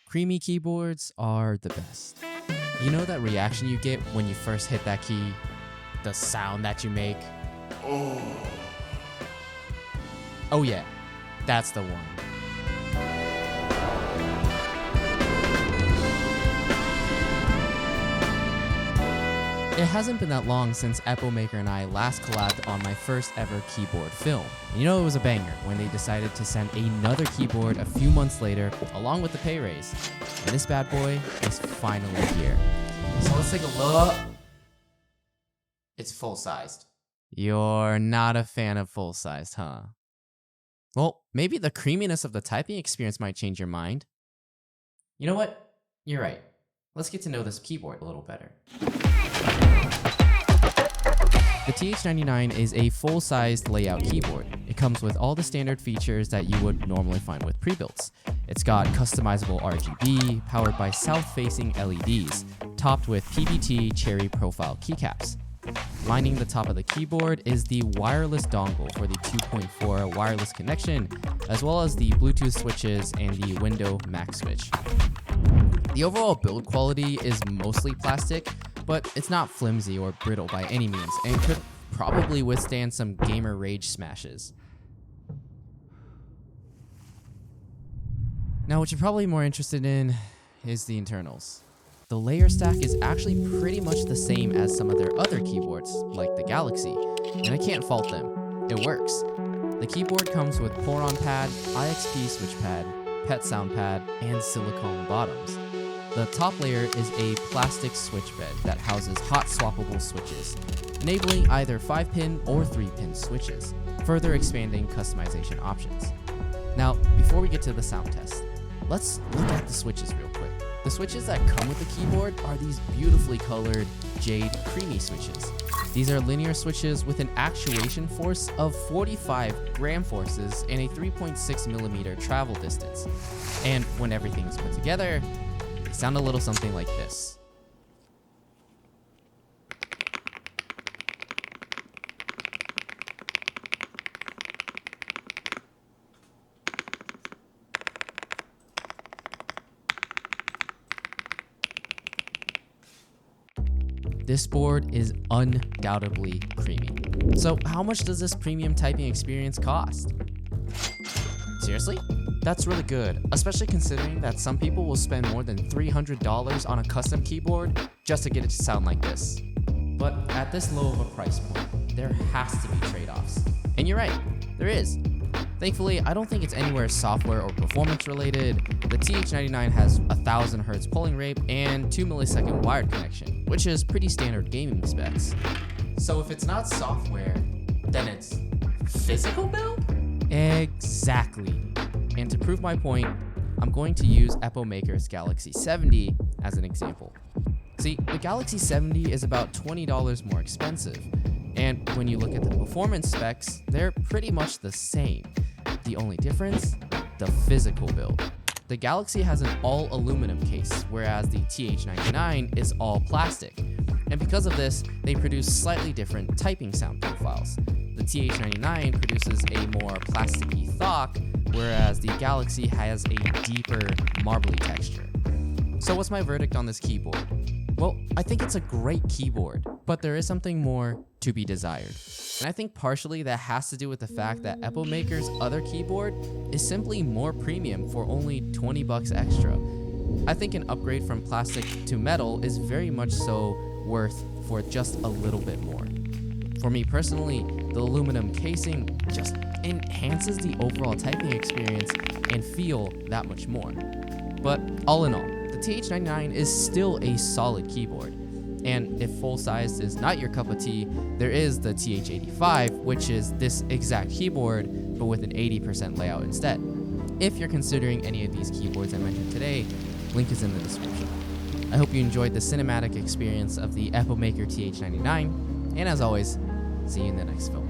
Creamy keyboards are the best. You know that reaction you get when you first hit that key? The sound that you make? Oh yeah, that's the one. It hasn't been that long since Epomaker and I last collabed on my first ever keyboard film. And you know it was a banger when they decided to send another keyboard a few months later along with the pay raise. And this bad boy is finally here. So let's take a look. It's full-sized. You're not a fan of full-sized, huh? Well, maybe the creaminess of the typing experience might change your mind. You know what? You're right. Let's get to know this keyboard a little better. The TH99 is a full-sized layout keyboard. It comes with all the standard features that you would normally find with pre-builts. It's got customizable RGB, powered by south-facing LEDs, topped with PBT cherry profile keycaps. Lining the top of the keyboard is the wireless dongle for the 2.4 wireless connection, as well as the Bluetooth switches and the window MAC switch. The overall build quality is mostly plastic, but it's not flimsy or brittle by any means, and could probably withstand some gamer rage smashes. Now, what you're probably more interested in is the internals. The layer stack is actually pretty much the same as some of their other keyboards, like the Galaxy, and I can't fault them. It works. The keyboard comes with pour-on pad, IXP switch pad, PET sound pad, and silicone bottoms. The top layer is a plastic switch bed that houses hot swappable switches, enabling either 5-pin or 3-pin switches, further expanding customization options. Now, before we get to the sound test, let's look at the switches real quick. The switches that come with the keyboard are these beautifully colored Jade creamy switches. These are linear switches with an actuation force of 45 gram forces and a 3.6mm travel distance. And when everything's put together, they sound a little something like this. This board is undoubtedly creamy. So how much does this premium typing experience cost? Seriously? That's really good, especially considering that some people will spend more than $300 on a custom keyboard just to get it to sound like this. But at this low of a price point, there has to be trade-offs. And you're right, there is. Thankfully, I don't think it's anywhere software or performance related. The TH99 has 1000 Hz polling rate and 2 millisecond wired connection, which is pretty standard gaming specs. So if it's not software, then it's physical build? Exactly. And to prove my point, I'm going to use Epomaker's Galaxy 70 as an example. See, the Galaxy 70 is about $20 more expensive. And when you look at the performance specs, they're pretty much the same. The only difference? The physical build. The Galaxy has an all aluminum case, whereas the TH99 is all plastic. And because of this, they produce slightly different typing sound profiles. The TH99 produces a more plasticky thock, whereas the Galaxy has a deeper, marbly texture. So what's my verdict on this keyboard? Well, I think it's a great keyboard, but there is something more to be desired. And I think partially that has to do with the fact that Epomaker's other keyboard is simply more premium for only 20 bucks extra. I think an upgrade from plastic to metal is very much so worth for just a little bit more. For me personally, the aluminum casing just enhances the overall typing experience and feel that much more. But all in all, the TH99 is still a solid keyboard. And if full-size is not your cup of tea, there is the TH85, which is this exact keyboard, but with an 80% layout instead. If you're considering any of these keyboards I mentioned today, link is in the description. I hope you enjoyed the cinematic experience of the Epomaker TH99, and as always, see you in the next film.